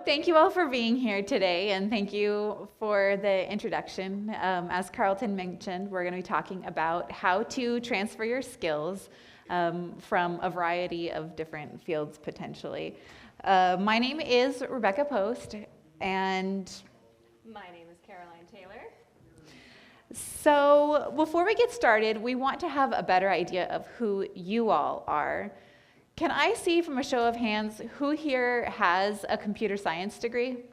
thank you all for being here today, and thank you for the introduction. As Carlton mentioned, we're going to be talking about how to transfer your skills from a variety of different fields potentially. My name is Rebekah Post, and my name is Caroline Taylor. So before we get started, we want to have a better idea of who you all are. Can I see from a show of hands who here has a computer science degree?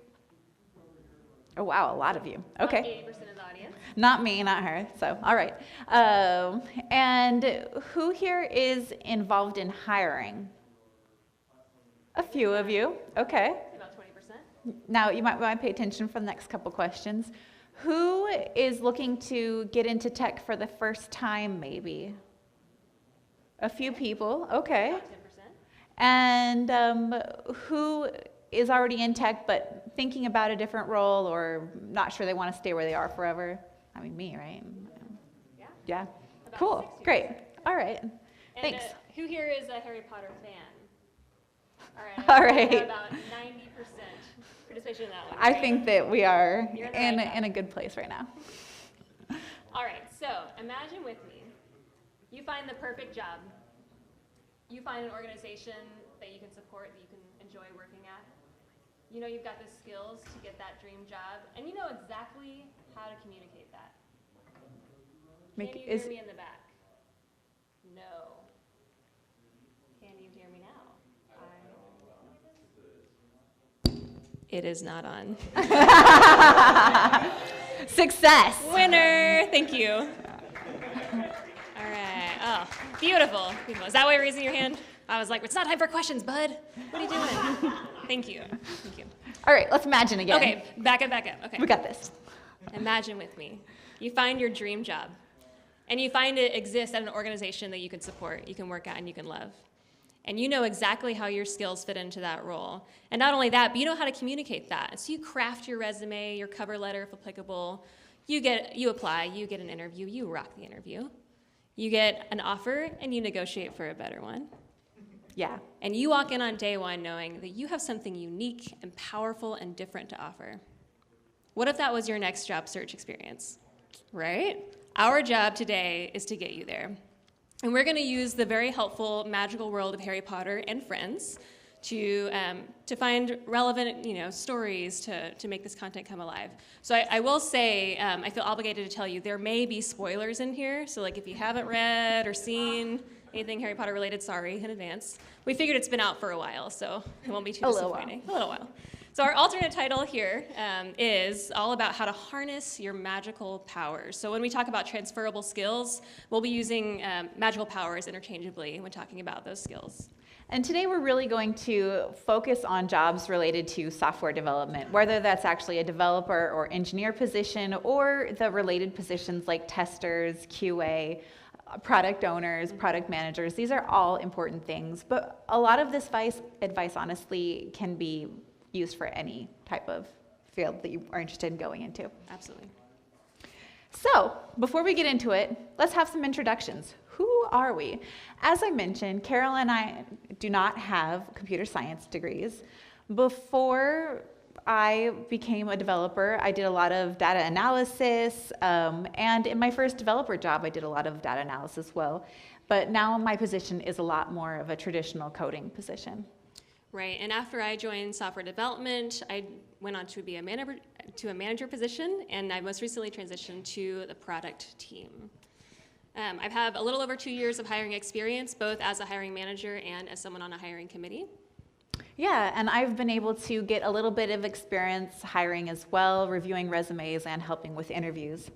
Oh, wow, a lot of you. Okay. 80% of the audience. Not me, not her. So, all right. And who here is involved in hiring? A few of you. Okay. About 20%. Now, you might want to pay attention for the next couple questions. Who is looking to get into tech for the first time, maybe? A few people. Okay. About 10%. And who is already in tech but thinking about a different role or not sure they want to stay where they are forever? I mean, me, right? Yeah. Yeah. About Cool. 60%. Great. All right. And, Thanks. Who here is a Harry Potter fan? All right. All right. About 90% participation in that one. I right? think that we are You're in the right in a good place right now. All right. So imagine with me, you find the perfect job. You find an organization that you can support, that you can enjoy working at. You know you've got the skills to get that dream job, and you know exactly how to communicate that. Can you hear me in the back? No. Can you hear me now? It is not on. Success. Winner. Thank you. All right. Oh, beautiful. Beautiful. Is that why you're raising your hand? I was like, it's not time for questions, bud. What are you doing? Thank you. Thank you. All right, let's imagine again. Okay, back up. Okay. We got this. Imagine with me. You find your dream job, and you find it exists at an organization that you can support, you can work at, and you can love. And you know exactly how your skills fit into that role. And not only that, but you know how to communicate that. So you craft your resume, your cover letter, if applicable. You apply, you get an interview, you rock the interview. You get an offer, and you negotiate for a better one. Yeah. And you walk in on day one knowing that you have something unique and powerful and different to offer. What if that was your next job search experience, right? Our job today is to get you there. And we're going to use the very helpful magical world of Harry Potter and friends to find relevant stories to make this content come alive. So I will say, I feel obligated to tell you, there may be spoilers in here. So like if you haven't read or seen anything Harry Potter related, sorry in advance. We figured it's been out for a while, so it won't be too disappointing. A little while. So our alternate title here is all about how to harness your magical powers. So when we talk about transferable skills, we'll be using magical powers interchangeably when talking about those skills. And today we're really going to focus on jobs related to software development, whether that's actually a developer or engineer position or the related positions like testers, QA, product owners, product managers. These are all important things, but a lot of this advice honestly can be used for any type of field that you are interested in going into. Absolutely. So before we get into it, let's have some introductions. Who are we? As I mentioned, Carol and I do not have computer science degrees. Before I became a developer, I did a lot of data analysis, and in my first developer job, I did a lot of data analysis as well. But now my position is a lot more of a traditional coding position. Right, and after I joined software development, I went on to be a manager position, and I most recently transitioned to the product team. I've had a little over 2 years of hiring experience, both as a hiring manager and as someone on a hiring committee. Yeah, and I've been able to get a little bit of experience hiring as well, reviewing resumes and helping with interviews,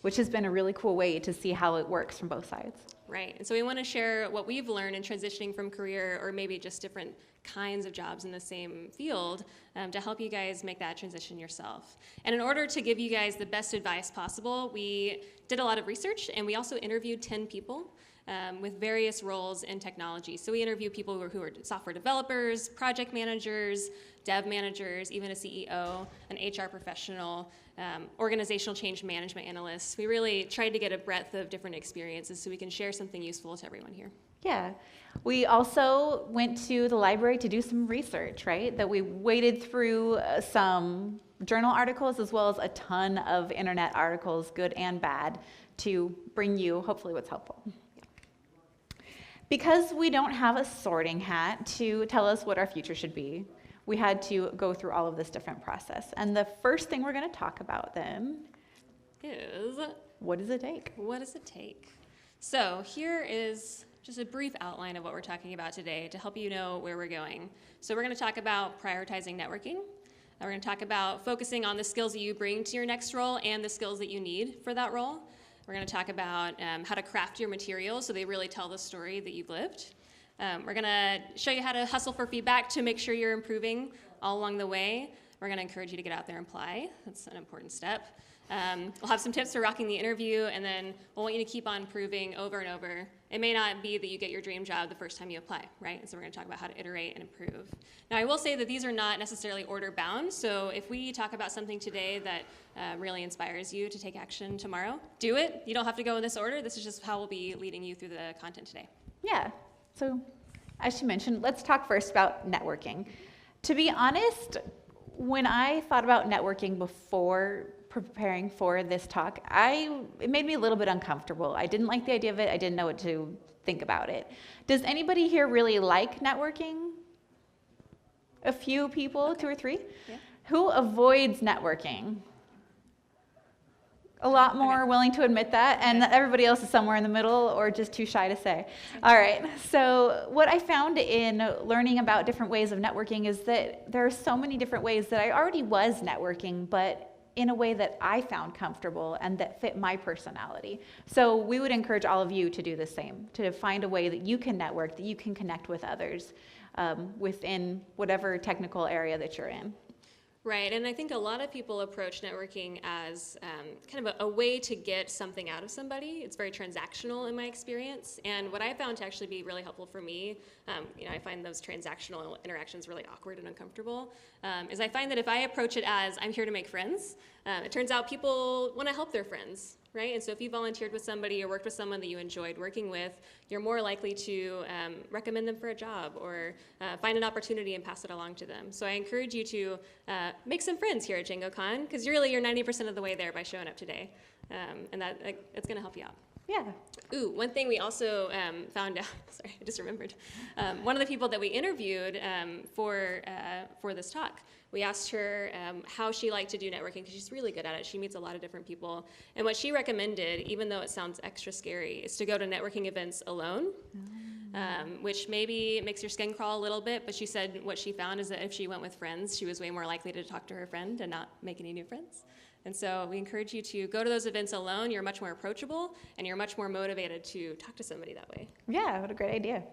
which has been a really cool way to see how it works from both sides. Right, and so we want to share what we've learned in transitioning from career or maybe just different kinds of jobs in the same field to help you guys make that transition yourself. And in order to give you guys the best advice possible, we did a lot of research and we also interviewed 10 people with various roles in technology. So we interview people who are software developers, project managers, dev managers, even a CEO, an HR professional, organizational change management analysts. We really tried to get a breadth of different experiences so we can share something useful to everyone here. Yeah. We also went to the library to do some research, right? That we waded through some journal articles as well as a ton of internet articles, good and bad, to bring you hopefully what's helpful. Because we don't have a sorting hat to tell us what our future should be, we had to go through all of this different process. And the first thing we're going to talk about then is, what does it take? what does it take? So here is just a brief outline of what we're talking about today to help you know where we're going. So we're going to talk about prioritizing networking. We're going to talk about focusing on the skills that you bring to your next role and the skills that you need for that role. We're going to talk about how to craft your materials so they really tell the story that you've lived. We're going to show you how to hustle for feedback to make sure you're improving all along the way. We're going to encourage you to get out there and apply. That's an important step. We'll have some tips for rocking the interview, and then we'll want you to keep on improving over and over. It may not be that you get your dream job the first time you apply, right? And so we're going to talk about how to iterate and improve. Now, I will say that these are not necessarily order bound, so if we talk about something today that really inspires you to take action tomorrow, do it. You don't have to go in this order. This is just how we'll be leading you through the content today. Yeah, so as you mentioned, let's talk first about networking. To be honest, when I thought about networking before preparing for this talk, it made me a little bit uncomfortable. I didn't like the idea of it. I didn't know what to think about it. Does anybody here really like networking? A few people, okay. 2 or 3? Yeah. Who avoids networking? A lot more okay. willing to admit that, and okay. everybody else is somewhere in the middle or just too shy to say. All right, so what I found in learning about different ways of networking is that there are so many different ways that I already was networking, but in a way that I found comfortable and that fit my personality. So we would encourage all of you to do the same, to find a way that you can network, that you can connect with others within whatever technical area that you're in. Right, and I think a lot of people approach networking as kind of a way to get something out of somebody. It's very transactional in my experience, and what I found to actually be really helpful for me, I find those transactional interactions really awkward and uncomfortable, is I find that if I approach it as I'm here to make friends, it turns out people want to help their friends, right? And so if you volunteered with somebody or worked with someone that you enjoyed working with, you're more likely to recommend them for a job or find an opportunity and pass it along to them. So I encourage you to make some friends here at DjangoCon, because you're 90% of the way there by showing up today. And it's going to help you out. Yeah. Ooh, one thing we also found out, sorry, I just remembered. One of the people that we interviewed for this talk, we asked her how she liked to do networking, because she's really good at it. She meets a lot of different people. And what she recommended, even though it sounds extra scary, is to go to networking events alone, which maybe makes your skin crawl a little bit, but she said what she found is that if she went with friends, she was way more likely to talk to her friend and not make any new friends. And so we encourage you to go to those events alone. You're much more approachable, and you're much more motivated to talk to somebody that way. Yeah, what a great idea.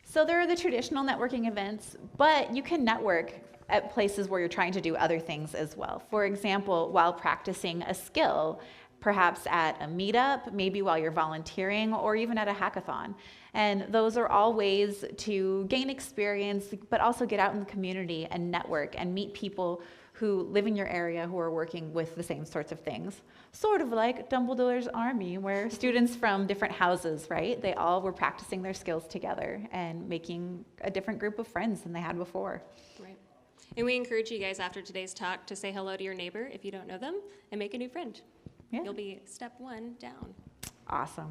So there are the traditional networking events, but you can network at places where you're trying to do other things as well. For example, while practicing a skill, perhaps at a meetup, maybe while you're volunteering, or even at a hackathon. And those are all ways to gain experience, but also get out in the community and network and meet people who live in your area who are working with the same sorts of things. Sort of like Dumbledore's army, where students from different houses, right? They all were practicing their skills together and making a different group of friends than they had before. Right. And we encourage you guys after today's talk to say hello to your neighbor if you don't know them and make a new friend. Yeah. You'll be step 1 down. Awesome.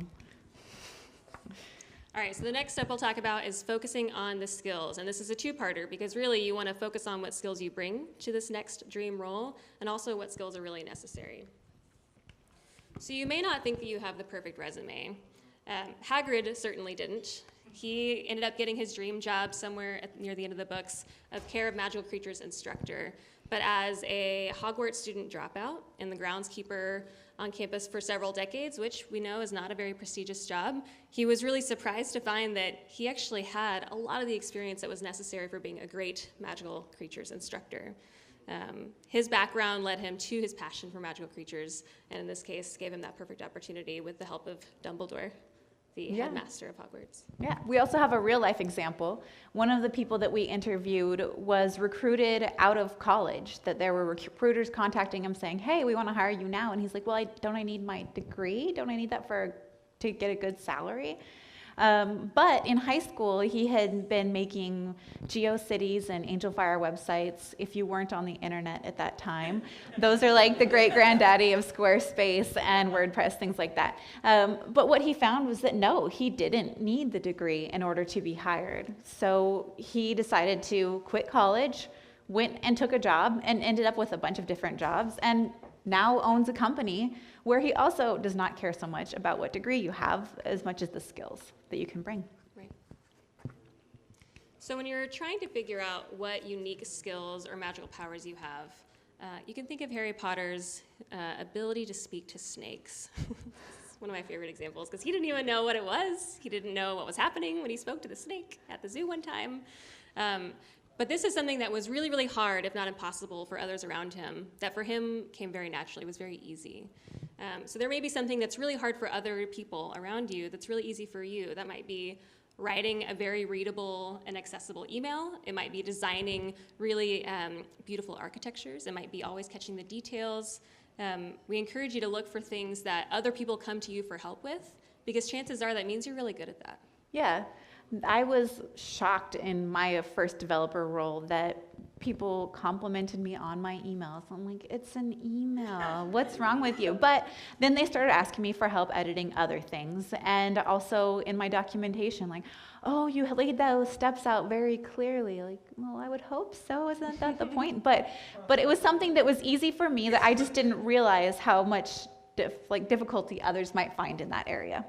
All right, so the next step we'll talk about is focusing on the skills. And this is a 2-parter, because really you want to focus on what skills you bring to this next dream role, and also what skills are really necessary. So you may not think that you have the perfect resume. Hagrid certainly didn't. He ended up getting his dream job somewhere near the end of the books of Care of Magical Creatures instructor. But as a Hogwarts student dropout and the groundskeeper on campus for several decades, which we know is not a very prestigious job, he was really surprised to find that he actually had a lot of the experience that was necessary for being a great magical creatures instructor. His background led him to his passion for magical creatures, and in this case, gave him that perfect opportunity with the help of Dumbledore, the headmaster of Hogwarts. Yeah, we also have a real-life example. One of the people that we interviewed was recruited out of college, that there were recruiters contacting him saying, hey, we want to hire you now. And he's like, well, don't I need my degree? Don't I need that to get a good salary? But in high school, he had been making GeoCities and AngelFire websites. If you weren't on the internet at that time, those are like the great granddaddy of Squarespace and WordPress, things like that. But what he found was that no, he didn't need the degree in order to be hired. So he decided to quit college, went and took a job, and ended up with a bunch of different jobs, and now owns a company where he also does not care so much about what degree you have as much as the skills that you can bring. Right. So when you're trying to figure out what unique skills or magical powers you have, you can think of Harry Potter's ability to speak to snakes. It's one of my favorite examples because he didn't even know what it was. He didn't know what was happening when he spoke to the snake at the zoo one time. But this is something that was really, really hard, if not impossible, for others around him, that for him came very naturally, was very easy. So there may be something that's really hard for other people around you that's really easy for you. That might be writing a very readable and accessible email. It might be designing really beautiful architectures. It might be always catching the details. We encourage you to look for things that other people come to you for help with, because chances are that means you're really good at that. Yeah. I was shocked in my first developer role that people complimented me on my emails. I'm like, it's an email. What's wrong with you? But then they started asking me for help editing other things, and also in my documentation, like, oh, you laid those steps out very clearly. Like, well, I would hope so. Isn't that the point? But it was something that was easy for me that I just didn't realize how much difficulty others might find in that area.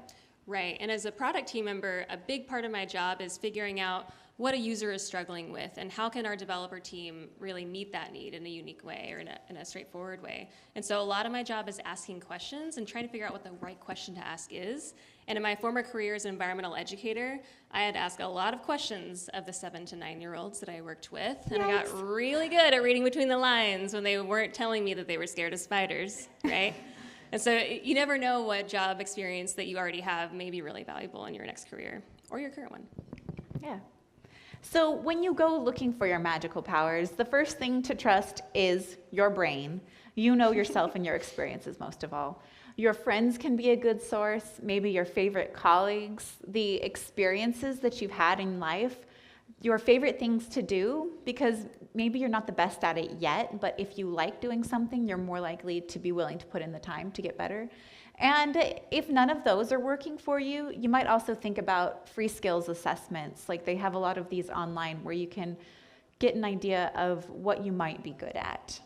Right, and as a product team member, a big part of my job is figuring out what a user is struggling with and how can our developer team really meet that need in a unique way or in a straightforward way. And so a lot of my job is asking questions and trying to figure out what the right question to ask is. And in my former career as an environmental educator, I had to ask a lot of questions of the 7 to 9-year-olds that I worked with. And I got really good at reading between the lines when they weren't telling me that they were scared of spiders, right? And so you never know what job experience that you already have may be really valuable in your next career or your current one. Yeah. So when you go looking for your magical powers, the first thing to trust is your brain. You know yourself and your experiences most of all. Your friends can be a good source, maybe your favorite colleagues, the experiences that you've had in life, your favorite things to do, because maybe you're not the best at it yet, but if you like doing something, you're more likely to be willing to put in the time to get better. And if none of those are working for you, you might also think about free skills assessments. Like they have a lot of these online where you can get an idea of what you might be good at.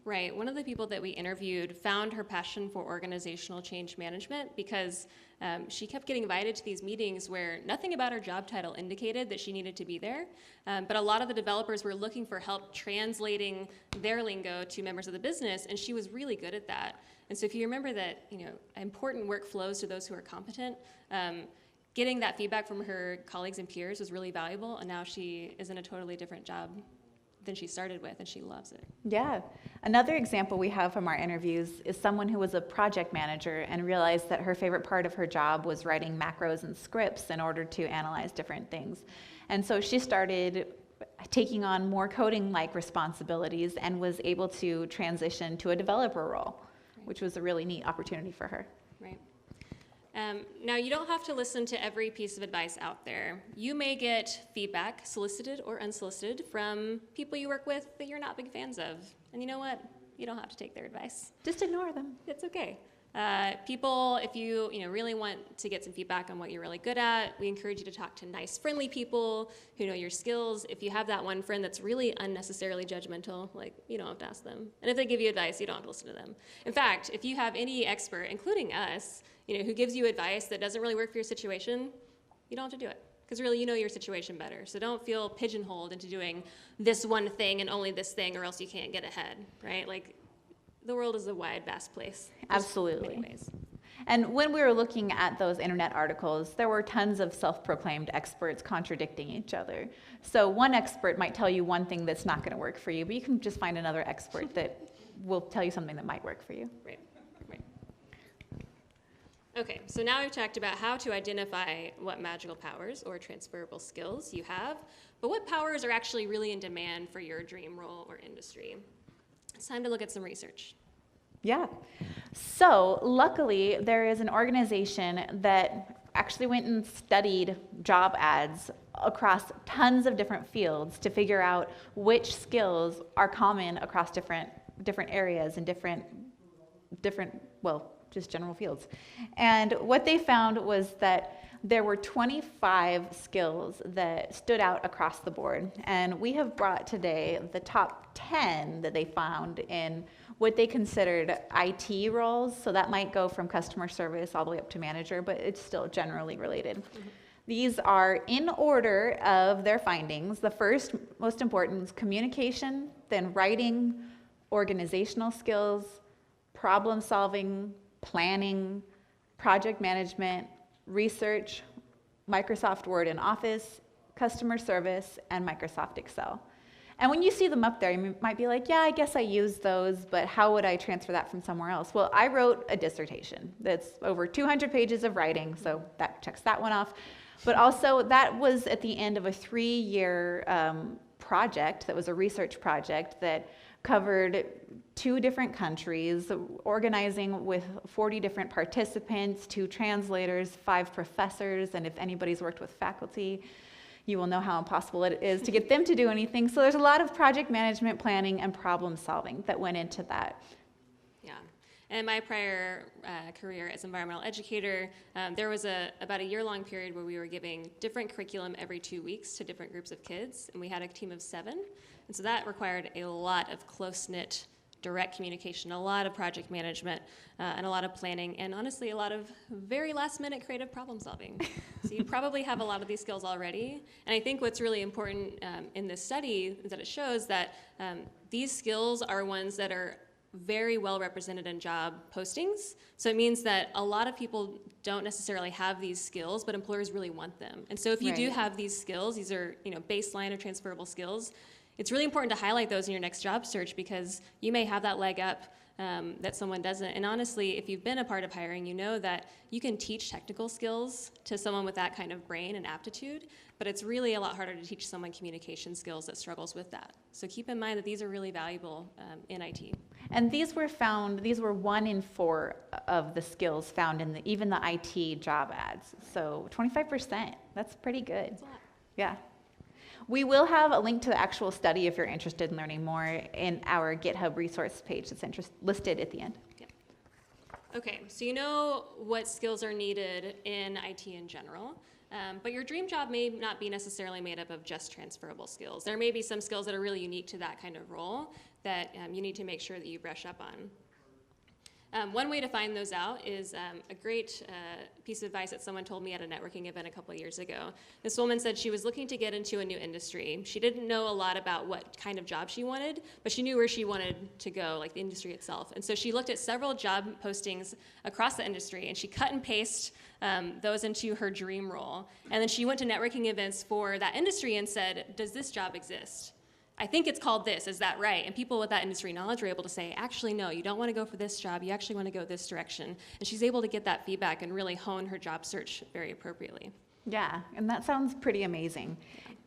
Right. One of the people that we interviewed found her passion for organizational change management because she kept getting invited to these meetings where nothing about her job title indicated that she needed to be there. But a lot of the developers were looking for help translating their lingo to members of the business, and she was really good at that. And so if you remember that, important work flows to those who are competent, getting that feedback from her colleagues and peers was really valuable, and now she is in a totally different job than she started with, and she loves it. Yeah. Another example we have from our interviews is someone who was a project manager and realized that her favorite part of her job was writing macros and scripts in order to analyze different things. And so she started taking on more coding-like responsibilities and was able to transition to a developer role, which was a really neat opportunity for her. Right. Now, you don't have to listen to every piece of advice out there. You may get feedback, solicited or unsolicited, from people you work with that you're not big fans of. And you know what? You don't have to take their advice. Just ignore them. It's okay. People, if you really want to get some feedback on what you're really good at, we encourage you to talk to nice, friendly people who know your skills. If you have that one friend that's really unnecessarily judgmental, you don't have to ask them. And if they give you advice, you don't have to listen to them. In fact, if you have any expert, including us, who gives you advice that doesn't really work for your situation, you don't have to do it. Because really, you know your situation better. So don't feel pigeonholed into doing this one thing and only this thing, or else you can't get ahead, right? The world is a wide, vast place. Absolutely. Many ways. And when we were looking at those internet articles, there were tons of self-proclaimed experts contradicting each other. So one expert might tell you one thing that's not going to work for you, but you can just find another expert that will tell you something that might work for you. Right. Okay, so now we've talked about how to identify what magical powers or transferable skills you have, but what powers are actually really in demand for your dream role or industry. It's time to look at some research. Yeah. So luckily, there is an organization that actually went and studied job ads across tons of different fields to figure out which skills are common across different areas and different, well, just general fields. And what they found was that there were 25 skills that stood out across the board. And we have brought today the top 10 that they found in what they considered IT roles. So that might go from customer service all the way up to manager, but it's still generally related. Mm-hmm. These are in order of their findings. The first, most important, is communication, then writing, organizational skills, problem solving, planning, project management, research, Microsoft Word and Office, customer service, and Microsoft Excel. And when you see them up there, you might be like, yeah, I guess I use those, but how would I transfer that from somewhere else? Well, I wrote a dissertation that's over 200 pages of writing, so that checks that one off. But also, that was at the end of a 3-year project that was a research project that covered 2 different countries, organizing with 40 different participants, 2 translators, 5 professors, and if anybody's worked with faculty, you will know how impossible it is to get them to do anything. So there's a lot of project management, planning, and problem solving that went into that. Yeah. And my prior career as environmental educator, there was about a year-long period where we were giving different curriculum every 2 weeks to different groups of kids, and we had a team of 7. And so that required a lot of close-knit direct communication, a lot of project management, and a lot of planning, and honestly, a lot of very last-minute creative problem solving. So you probably have a lot of these skills already. And I think what's really important in this study is that it shows that these skills are ones that are very well represented in job postings. So it means that a lot of people don't necessarily have these skills, but employers really want them. And so if you do have these skills, these are baseline or transferable skills, it's really important to highlight those in your next job search because you may have that leg up that someone doesn't. And honestly, if you've been a part of hiring, you know that you can teach technical skills to someone with that kind of brain and aptitude, but it's really a lot harder to teach someone communication skills that struggles with that. So keep in mind that these are really valuable in IT. And these were 1 in 4 of the skills found in even the IT job ads. So 25%, that's pretty good. That's a lot. Yeah. We will have a link to the actual study if you're interested in learning more in our GitHub resource page that's listed at the end. Yep. Okay, so you know what skills are needed in IT in general, but your dream job may not be necessarily made up of just transferable skills. There may be some skills that are really unique to that kind of role that you need to make sure that you brush up on. One way to find those out is a great piece of advice that someone told me at a networking event a couple of years ago. This woman said she was looking to get into a new industry. She didn't know a lot about what kind of job she wanted, but she knew where she wanted to go, like the industry itself. And so she looked at several job postings across the industry, and she cut and pasted those into her dream role. And then she went to networking events for that industry and said, does this job exist? I think it's called this, is that right? And people with that industry knowledge were able to say, actually, no, you don't want to go for this job, you actually want to go this direction. And she's able to get that feedback and really hone her job search very appropriately. Yeah, and that sounds pretty amazing.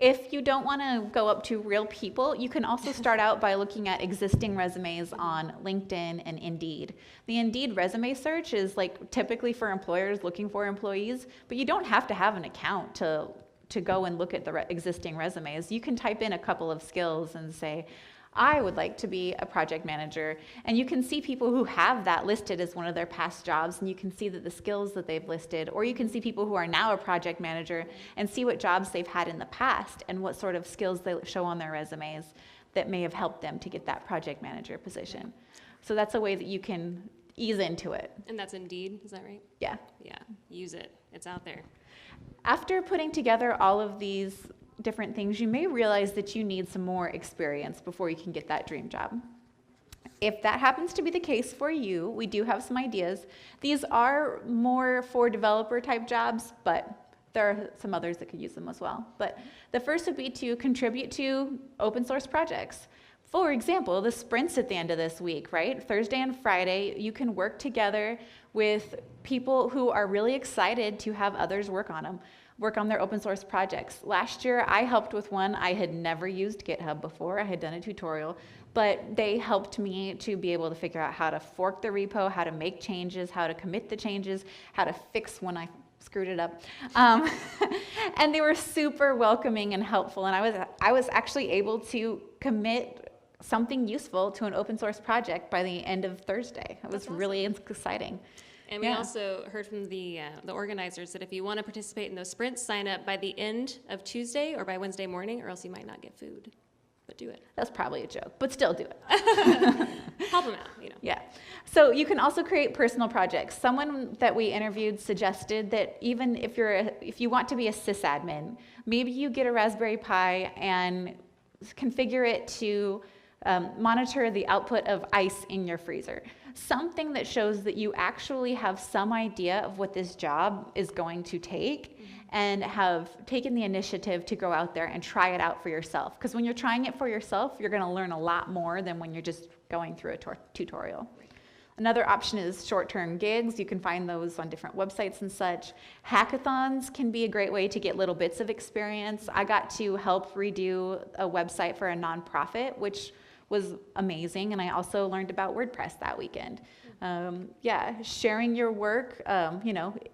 If you don't want to go up to real people, you can also start out by looking at existing resumes on LinkedIn and Indeed. The Indeed resume search is like typically for employers looking for employees, but you don't have to have an account to go and look at the existing resumes. You can type in a couple of skills and say, I would like to be a project manager. And you can see people who have that listed as one of their past jobs, and you can see that the skills that they've listed, or you can see people who are now a project manager and see what jobs they've had in the past and what sort of skills they show on their resumes that may have helped them to get that project manager position. So that's a way that you can ease into it. And that's Indeed, is that right? Yeah. Yeah, use it. It's out there. After putting together all of these different things, you may realize that you need some more experience before you can get that dream job. If that happens to be the case for you, we do have some ideas. These are more for developer type jobs, but there are some others that could use them as well. But the first would be to contribute to open source projects. For example, the sprints at the end of this week, right? Thursday and Friday, you can work together with people who are really excited to have others work on their open source projects. Last year, I helped with one. I had never used GitHub before. I had done a tutorial, but they helped me to be able to figure out how to fork the repo, how to make changes, how to commit the changes, how to fix when I screwed it up. And they were super welcoming and helpful. And I was actually able to commit something useful to an open source project by the end of Thursday. It was really exciting. And we also heard from the organizers that if you want to participate in those sprints, sign up by the end of Tuesday or by Wednesday morning, or else you might not get food. But do it. That's probably a joke, but still do it. Help them out, Yeah. So you can also create personal projects. Someone that we interviewed suggested that even if you want to be a sysadmin, maybe you get a Raspberry Pi and configure it to monitor the output of ice in your freezer. Something that shows that you actually have some idea of what this job is going to take and have taken the initiative to go out there and try it out for yourself. Because when you're trying it for yourself, you're going to learn a lot more than when you're just going through a tutorial. Another option is short-term gigs. You can find those on different websites and such. Hackathons can be a great way to get little bits of experience. I got to help redo a website for a nonprofit, which was amazing, and I also learned about WordPress that weekend. Sharing your work,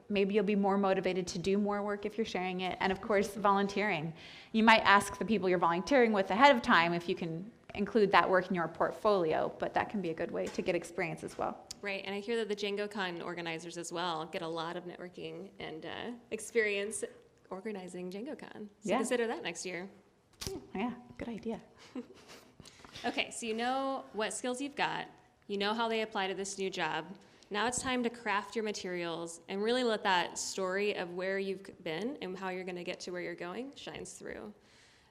maybe you'll be more motivated to do more work if you're sharing it, and of course, volunteering. You might ask the people you're volunteering with ahead of time if you can include that work in your portfolio, but that can be a good way to get experience as well. Right, and I hear that the DjangoCon organizers as well get a lot of networking and experience organizing DjangoCon. So consider that next year. Yeah, good idea. Okay, so you know what skills you've got, you know how they apply to this new job. Now it's time to craft your materials and really let that story of where you've been and how you're going to get to where you're going shines through.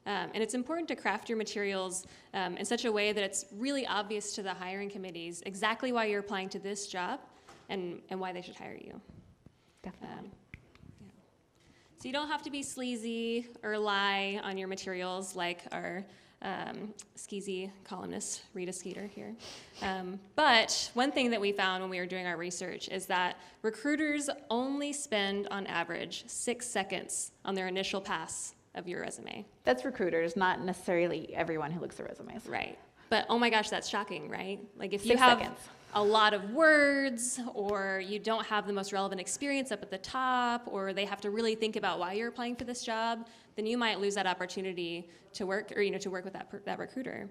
And it's important to craft your materials in such a way that it's really obvious to the hiring committees exactly why you're applying to this job and why they should hire you. Definitely. So you don't have to be sleazy or lie on your materials like our skeezy columnist, Rita Skeeter here. But one thing that we found when we were doing our research is that recruiters only spend, on average, 6 seconds on their initial pass of your resume. That's recruiters, not necessarily everyone who looks at resumes. Right. But oh my gosh, that's shocking, right? Like if you 6 have seconds. a lot of words, or you don't have the most relevant experience up at the top, or they have to really think about why you're applying for this job, then you might lose that opportunity to work, or to work with that recruiter.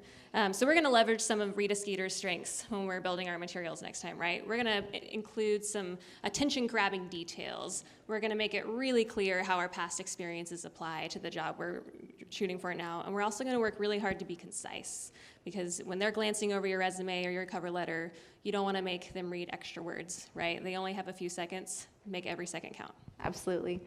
So we're going to leverage some of Rita Skeeter's strengths when we're building our materials next time, right? We're going to include some attention-grabbing details. We're going to make it really clear how our past experiences apply to the job we're shooting for now, and we're also going to work really hard to be concise, because when they're glancing over your resume or your cover letter, you don't want to make them read extra words, right? They only have a few seconds. Make every second count. Absolutely.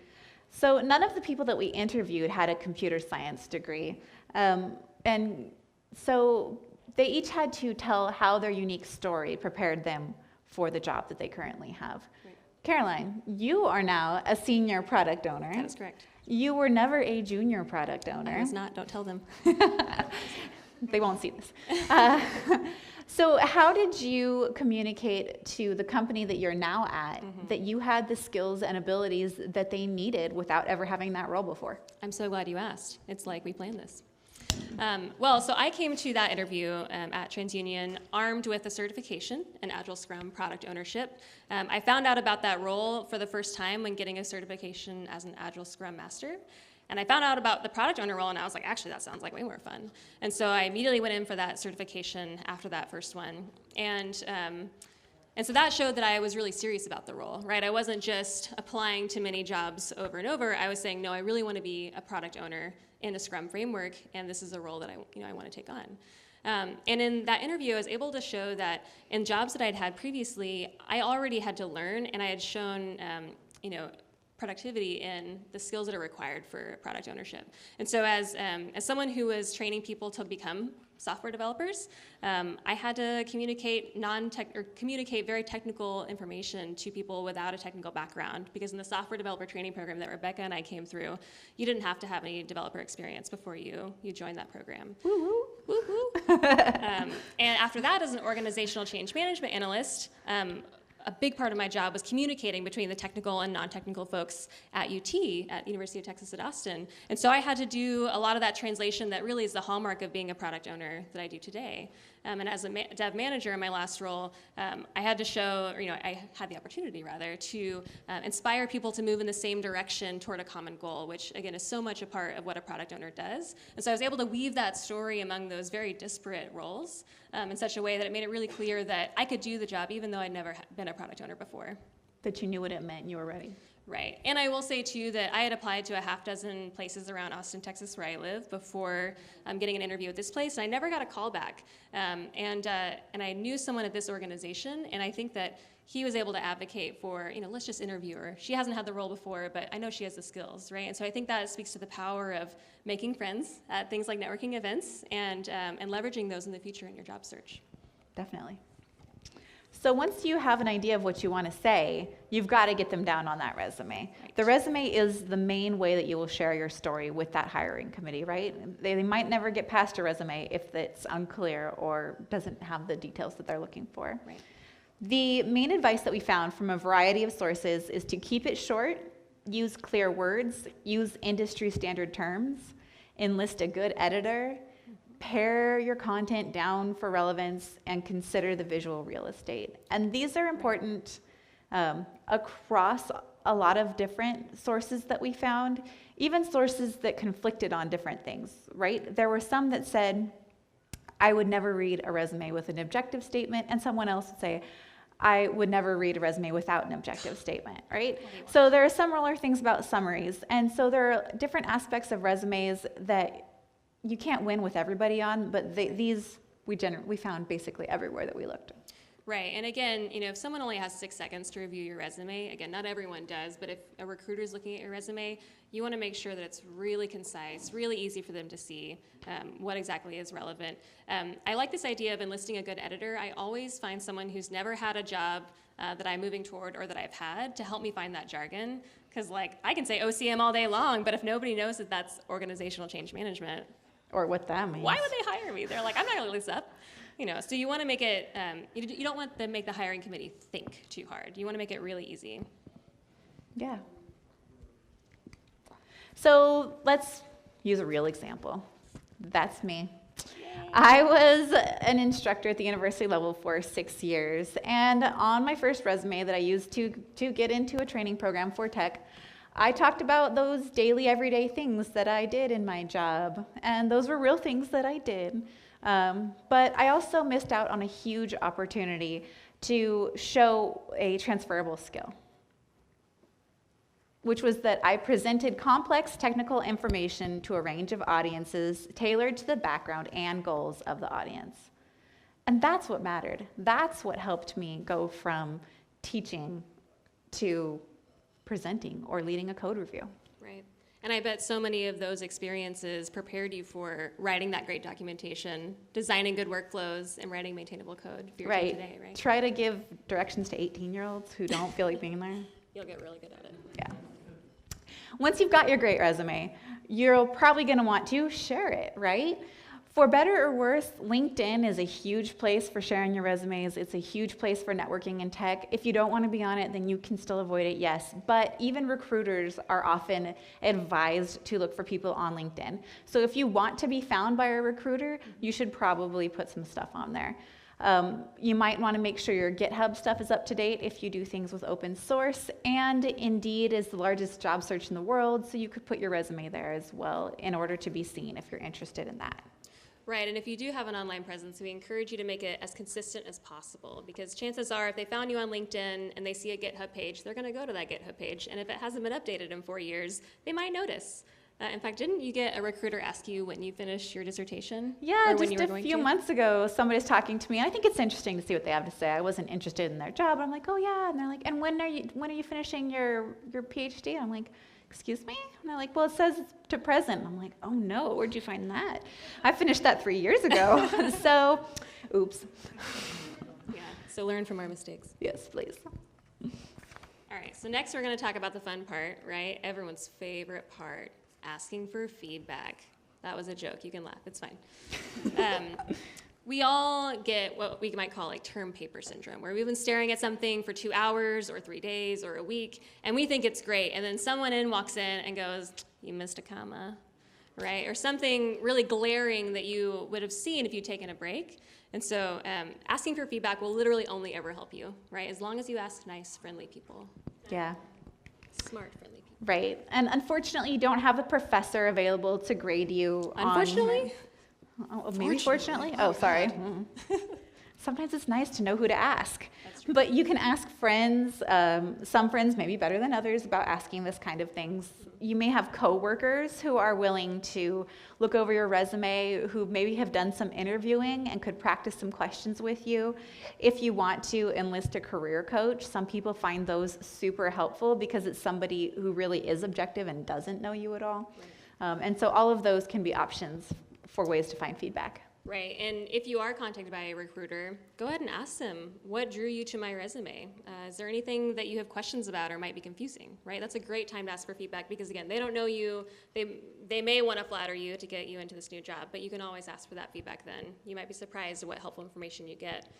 So none of the people that we interviewed had a computer science degree. And so they each had to tell how their unique story prepared them for the job that they currently have. Right. Caroline, you are now a senior product owner. That is correct. You were never a junior product owner. I was not. Don't tell them. They won't see this. So how did you communicate to the company that you're now at that you had the skills and abilities that they needed without ever having that role before? I'm so glad you asked. It's like we planned this. So I came to that interview at TransUnion armed with a certification in Agile Scrum product ownership. I found out about that role for the first time when getting a certification as an Agile Scrum Master. And I found out about the product owner role, and I was like, actually, that sounds like way more fun. And so I immediately went in for that certification after that first one. And so that showed that I was really serious about the role, right? I wasn't just applying to many jobs over and over. I was saying, no, I really want to be a product owner in a Scrum framework, and this is a role that I want to take on. And in that interview, I was able to show that in jobs that I'd had previously, I already had to learn, and I had shown, productivity in the skills that are required for product ownership. And so as someone who was training people to become software developers, I had to communicate very technical information to people without a technical background, because in the software developer training program that Rebekah and I came through, you didn't have to have any developer experience before you joined that program. Woo-hoo. Woo-hoo. And after that, as an organizational change management analyst, a big part of my job was communicating between the technical and non-technical folks at UT, at University of Texas at Austin. And so I had to do a lot of that translation that really is the hallmark of being a product owner that I do today. And as a dev manager in my last role, I had to show, or, I had the opportunity rather, to inspire people to move in the same direction toward a common goal, which again is so much a part of what a product owner does. And so I was able to weave that story among those very disparate roles in such a way that it made it really clear that I could do the job even though I'd never been a product owner before. That you knew what it meant and you were ready. Right. And I will say, too, that I had applied to a half dozen places around Austin, Texas, where I live before getting an interview at this place, and I never got a call back. And I knew someone at this organization, and I think that he was able to advocate for, let's just interview her. She hasn't had the role before, but I know she has the skills, right? And so I think that speaks to the power of making friends at things like networking events and leveraging those in the future in your job search. Definitely. So once you have an idea of what you want to say, you've got to get them down on that resume. Right. The resume is the main way that you will share your story with that hiring committee, right? They might never get past a resume if it's unclear or doesn't have the details that they're looking for. Right. The main advice that we found from a variety of sources is to keep it short, use clear words, use industry standard terms, enlist a good editor, pare your content down for relevance, and consider the visual real estate. And these are important across a lot of different sources that we found, even sources that conflicted on different things, right? There were some that said, I would never read a resume with an objective statement, and someone else would say, I would never read a resume without an objective statement, right? So there are similar things about summaries, and so there are different aspects of resumes that you can't win with everybody on, but these we found basically everywhere that we looked. Right, and again, if someone only has 6 seconds to review your resume, again, not everyone does, but if a recruiter is looking at your resume, you want to make sure that it's really concise, really easy for them to see what exactly is relevant. I like this idea of enlisting a good editor. I always find someone who's never had a job that I'm moving toward or that I've had to help me find that jargon, because I can say OCM all day long, but if nobody knows that that's organizational change management, or what that means. Why would they hire me? They're like, I'm not going to look this up. So you want to make it, you don't want to make the hiring committee think too hard. You want to make it really easy. Yeah. So let's use a real example. That's me. Yay. I was an instructor at the university level for 6 years, and on my first resume that I used to get into a training program for tech, I talked about those daily, everyday things that I did in my job, and those were real things that I did. But I also missed out on a huge opportunity to show a transferable skill, which was that I presented complex technical information to a range of audiences tailored to the background and goals of the audience. And that's what mattered. That's what helped me go from teaching to presenting or leading a code review. Right. And I bet so many of those experiences prepared you for writing that great documentation, designing good workflows, and writing maintainable code for your team today, right? Try to give directions to 18-year-olds who don't feel like being there. You'll get really good at it. Yeah. Once you've got your great resume, you're probably going to want to share it, right? For better or worse, LinkedIn is a huge place for sharing your resumes. It's a huge place for networking in tech. If you don't want to be on it, then you can still avoid it, yes. But even recruiters are often advised to look for people on LinkedIn. So if you want to be found by a recruiter, you should probably put some stuff on there. You might want to make sure your GitHub stuff is up to date if you do things with open source, and Indeed is the largest job search in the world, so you could put your resume there as well in order to be seen if you're interested in that. Right, and if you do have an online presence, we encourage you to make it as consistent as possible, because chances are if they found you on LinkedIn and they see a GitHub page, they're going to go to that GitHub page, and if it hasn't been updated in 4 years, they might notice. In fact, didn't you get a recruiter ask you when you finished your dissertation? Yeah, just a few months ago, somebody's talking to me. I think it's interesting to see what they have to say. I wasn't interested in their job. I'm like, oh yeah, and they're like, and when are you finishing your PhD? I'm like, excuse me? And they're like, well, it says to present. I'm like, oh no, where'd you find that? I finished that 3 years ago. So, oops. Yeah, so learn from our mistakes. Yes, please. All right, so next we're going to talk about the fun part, right? Everyone's favorite part, asking for feedback. That was a joke. You can laugh. It's fine. We all get what we might call like term paper syndrome, where we've been staring at something for 2 hours or 3 days or a week, and we think it's great, and then someone walks in and goes, you missed a comma, right? Or something really glaring that you would have seen if you'd taken a break. And so asking for feedback will literally only ever help you, right? As long as you ask nice, friendly people. Yeah. Smart, friendly people. Right. And unfortunately, you don't have a professor available to grade you. Unfortunately? Maybe fortunately? Oh, sorry. Sometimes it's nice to know who to ask. But you can ask friends, some friends maybe better than others, about asking this kind of things. You may have coworkers who are willing to look over your resume, who maybe have done some interviewing and could practice some questions with you. If you want to enlist a career coach, some people find those super helpful because it's somebody who really is objective and doesn't know you at all. And so all of those can be options for ways to find feedback. Right, and if you are contacted by a recruiter, go ahead and ask them, what drew you to my resume? Is there anything that you have questions about or might be confusing, right? That's a great time to ask for feedback because, again, they don't know you. They may want to flatter you to get you into this new job, but you can always ask for that feedback then. You might be surprised at what helpful information you get.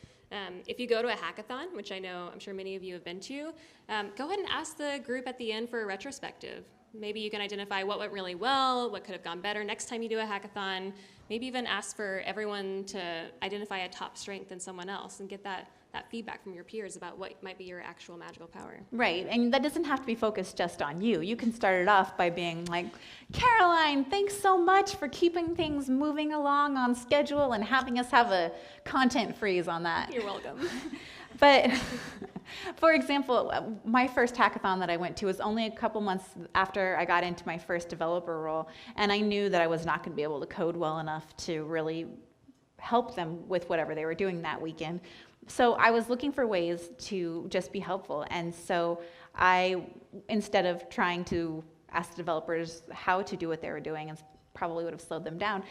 If you go to a hackathon, which I'm sure many of you have been to, go ahead and ask the group at the end for a retrospective. Maybe you can identify what went really well, what could have gone better next time you do a hackathon. Maybe even ask for everyone to identify a top strength in someone else and get that feedback from your peers about what might be your actual magical power. Right, and that doesn't have to be focused just on you. You can start it off by being like, Caroline, thanks so much for keeping things moving along on schedule and having us have a content freeze on that. You're welcome. But for example, my first hackathon that I went to was only a couple months after I got into my first developer role, and I knew that I was not going to be able to code well enough to really help them with whatever they were doing that weekend. So I was looking for ways to just be helpful, and so instead of trying to ask the developers how to do what they were doing, and probably would have slowed them down,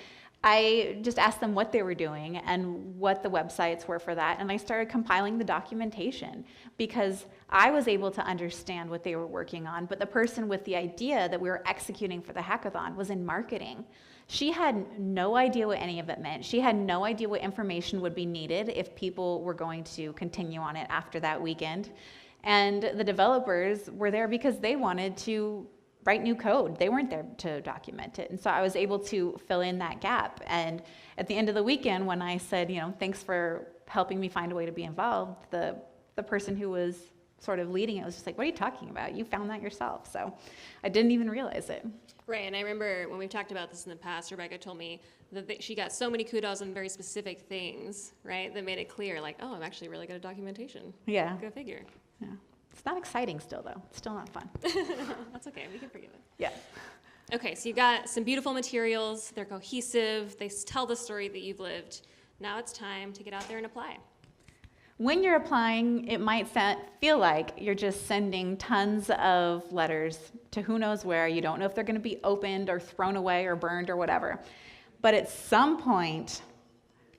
I just asked them what they were doing and what the websites were for that, and I started compiling the documentation because I was able to understand what they were working on, but the person with the idea that we were executing for the hackathon was in marketing. She had no idea what any of it meant. She had no idea what information would be needed if people were going to continue on it after that weekend. And the developers were there because they wanted to write new code. They weren't there to document it. And so I was able to fill in that gap. And at the end of the weekend, when I said, thanks for helping me find a way to be involved, the person who was sort of leading it was just like, what are you talking about? You found that yourself. So I didn't even realize it. Right, and I remember when we've talked about this in the past, Rebekah told me that she got so many kudos on very specific things, right, that made it clear, like, oh, I'm actually really good at documentation. Yeah. Go figure. Yeah. It's not exciting still, though. It's still not fun. That's okay. We can forgive it. Yeah. Okay, so you've got some beautiful materials. They're cohesive. They tell the story that you've lived. Now it's time to get out there and apply. When you're applying, it might feel like you're just sending tons of letters to who knows where. You don't know if they're going to be opened or thrown away or burned or whatever. But at some point,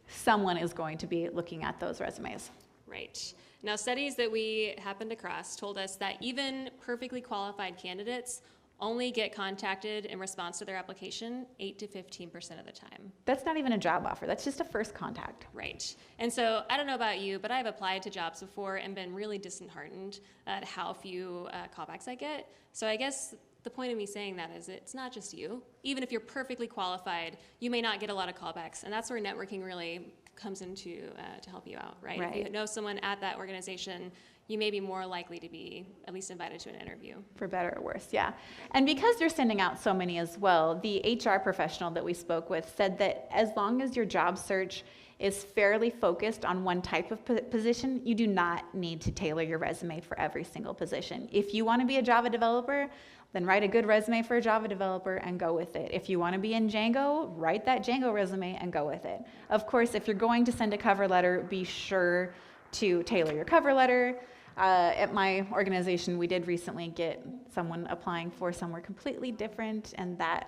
someone is going to be looking at those resumes. Right. Now, studies that we happened across told us that even perfectly qualified candidates only get contacted in response to their application 8 to 15% of the time. That's not even a job offer. That's just a first contact. Right. And so I don't know about you, but I've applied to jobs before and been really disheartened at how few callbacks I get. So I guess the point of me saying that is it's not just you. Even if you're perfectly qualified, you may not get a lot of callbacks. And that's where networking really comes into to help you out, right? If you know someone at that organization, you may be more likely to be at least invited to an interview. For better or worse, yeah. And because you're sending out so many as well, the HR professional that we spoke with said that as long as your job search is fairly focused on one type of position, you do not need to tailor your resume for every single position. If you want to be a Java developer, then write a good resume for a Java developer and go with it. If you want to be in Django, write that Django resume and go with it. Of course, if you're going to send a cover letter, be sure to tailor your cover letter. At my organization, we did recently get someone applying for somewhere completely different, and that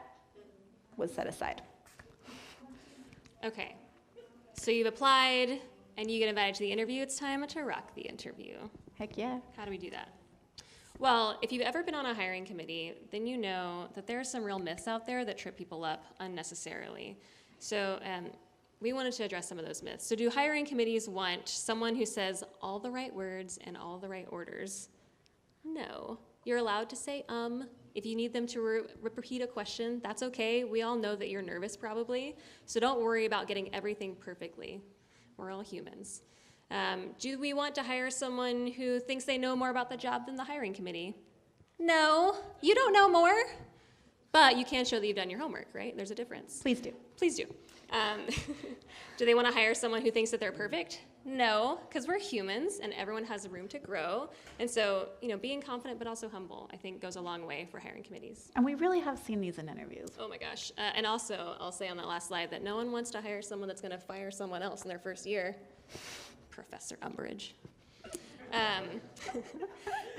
was set aside. Okay, so you've applied and you get invited to the interview. It's time to rock the interview. Heck yeah. How do we do that? Well, if you've ever been on a hiring committee, then you know that there are some real myths out there that trip people up unnecessarily. So we wanted to address some of those myths. So do hiring committees want someone who says all the right words in all the right orders? No. You're allowed to say If you need them to repeat a question, that's okay. We all know that you're nervous probably, so don't worry about getting everything perfectly. We're all humans. Do we want to hire someone who thinks they know more about the job than the hiring committee? No, you don't know more, but you can show that you've done your homework, right? There's a difference. Please do. Please do. Do they want to hire someone who thinks that they're perfect? No, because we're humans and everyone has room to grow. And so, being confident but also humble, I think, goes a long way for hiring committees. And we really have seen these in interviews. Oh my gosh. And also, I'll say on that last slide that no one wants to hire someone that's going to fire someone else in their first year. Professor Umbridge.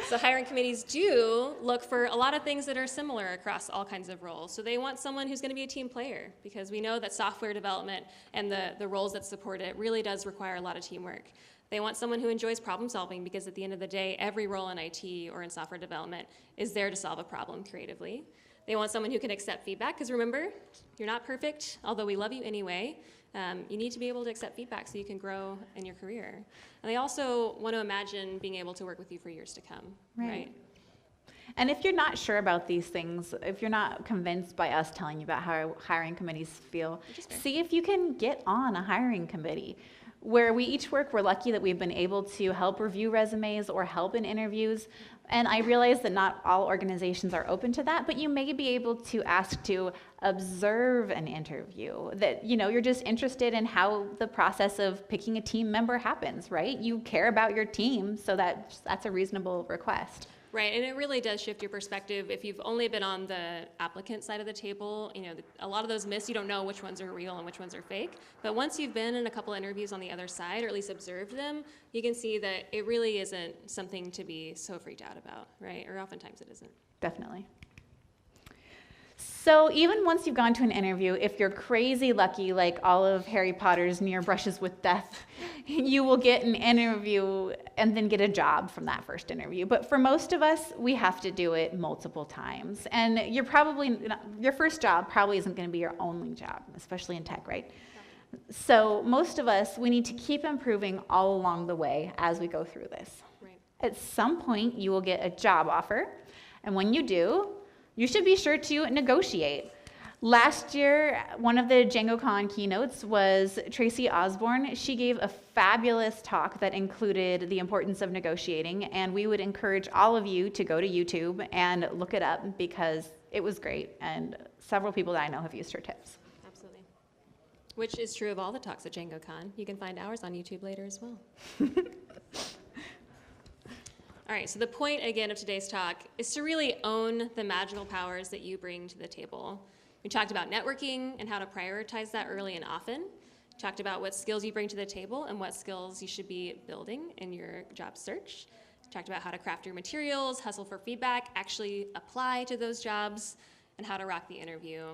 So hiring committees do look for a lot of things that are similar across all kinds of roles. So they want someone who's going to be a team player, because we know that software development and the roles that support it really does require a lot of teamwork. They want someone who enjoys problem solving, because at the end of the day, every role in IT or in software development is there to solve a problem creatively. They want someone who can accept feedback, because remember, you're not perfect, although we love you anyway. You need to be able to accept feedback so you can grow in your career. And they also want to imagine being able to work with you for years to come, right? And if you're not sure about these things, if you're not convinced by us telling you about how hiring committees feel, see if you can get on a hiring committee. Where we each work, we're lucky that we've been able to help review resumes or help in interviews. And I realize that not all organizations are open to that, but you may be able to ask to observe an interview, that you're just interested in how the process of picking a team member happens, right? You care about your team, so that's a reasonable request. Right, and it really does shift your perspective. If you've only been on the applicant side of the table, a lot of those myths, you don't know which ones are real and which ones are fake. But once you've been in a couple interviews on the other side, or at least observed them, you can see that it really isn't something to be so freaked out about, right? Or oftentimes it isn't. Definitely. So even once you've gone to an interview, if you're crazy lucky, like all of Harry Potter's near brushes with death, you will get an interview and then get a job from that first interview. But for most of us, we have to do it multiple times. And your first job probably isn't going to be your only job, especially in tech, right? So most of us, we need to keep improving all along the way as we go through this. Right. At some point, you will get a job offer. And when you do, you should be sure to negotiate. Last year, one of the DjangoCon keynotes was Tracy Osborne. She gave a fabulous talk that included the importance of negotiating, and we would encourage all of you to go to YouTube and look it up, because it was great, and several people that I know have used her tips. Absolutely. Which is true of all the talks at DjangoCon. You can find ours on YouTube later as well. All right, so the point, again, of today's talk is to really own the magical powers that you bring to the table. We talked about networking and how to prioritize that early and often. We talked about what skills you bring to the table and what skills you should be building in your job search. We talked about how to craft your materials, hustle for feedback, actually apply to those jobs, and how to rock the interview.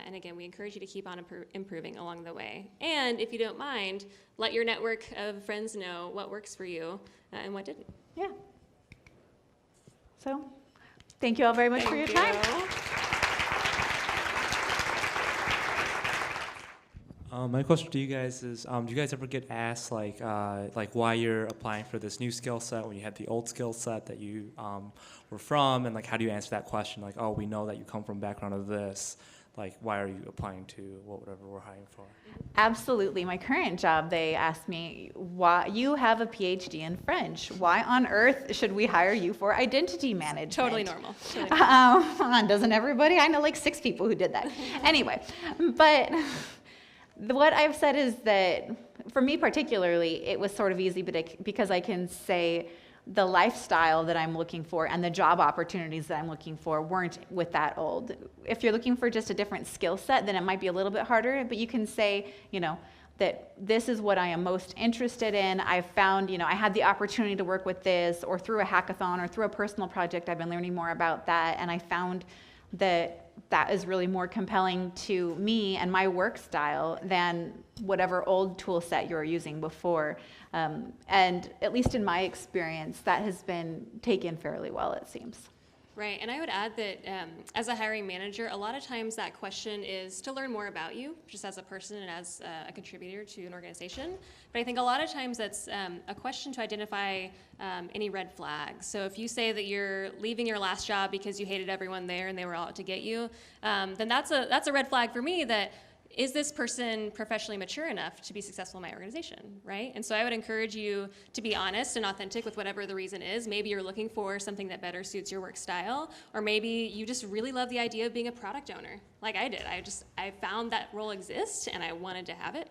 And again, we encourage you to keep on improving along the way. And if you don't mind, let your network of friends know what works for you and what didn't. Yeah. So, thank you all very much for your time. My question to you guys is, do you guys ever get asked like why you're applying for this new skill set when you had the old skill set that you were from, and like how do you answer that question? Like, oh, we know that you come from a background of this. Like, why are you applying to whatever we're hiring for? Absolutely. My current job, they asked me, why you have a PhD in French. Why on earth should we hire you for identity management? Totally normal. Doesn't everybody? I know like 6 people who did that. Anyway, but what I've said is that for me particularly, it was sort of easy because I can say the lifestyle that I'm looking for and the job opportunities that I'm looking for weren't with that old. If you're looking for just a different skill set, then it might be a little bit harder, but you can say, that this is what I am most interested in. I've found, I had the opportunity to work with this, or through a hackathon or through a personal project, I've been learning more about that, and I found that is really more compelling to me and my work style than whatever old tool set you were using before. And at least in my experience, that has been taken fairly well, it seems. Right, and I would add that as a hiring manager, a lot of times that question is to learn more about you, just as a person and as a contributor to an organization. But I think a lot of times that's a question to identify any red flags. So if you say that you're leaving your last job because you hated everyone there and they were all out to get you, then that's a red flag for me that, is this person professionally mature enough to be successful in my organization, right? And so I would encourage you to be honest and authentic with whatever the reason is. Maybe you're looking for something that better suits your work style, or maybe you just really love the idea of being a product owner, like I did. I found that role exists and I wanted to have it.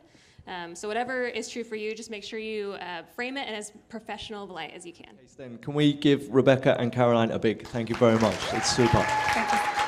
So whatever is true for you, just make sure you frame it in as professional of light as you can. Then can we give Rebekah and Caroline a big thank you very much? It's super. Thank you.